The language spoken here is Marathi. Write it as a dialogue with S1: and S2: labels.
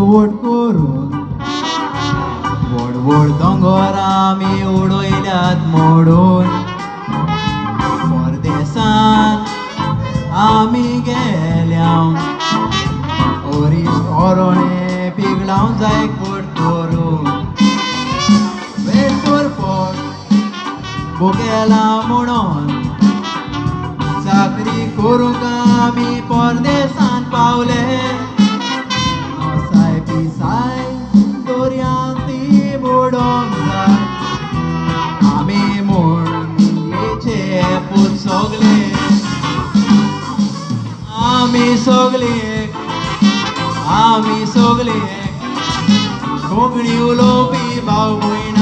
S1: एकवट करून व्हड व्हड दोंगर आमी उडयल्यात मोडून परदेसान आमी गेल्या ओरिश्ट ओरोणे पिगलावन जाय एकवट करून वेट करपट बोकेला म्हणून चाकरी करूंक आमी परदेसान पावले साय पिसाय दर्यांत ती बुडोंक जाय आमी म्हूण मिंदेचे पूत सोगले आमी सोगले कोंकणी उलोवपी भाव भयण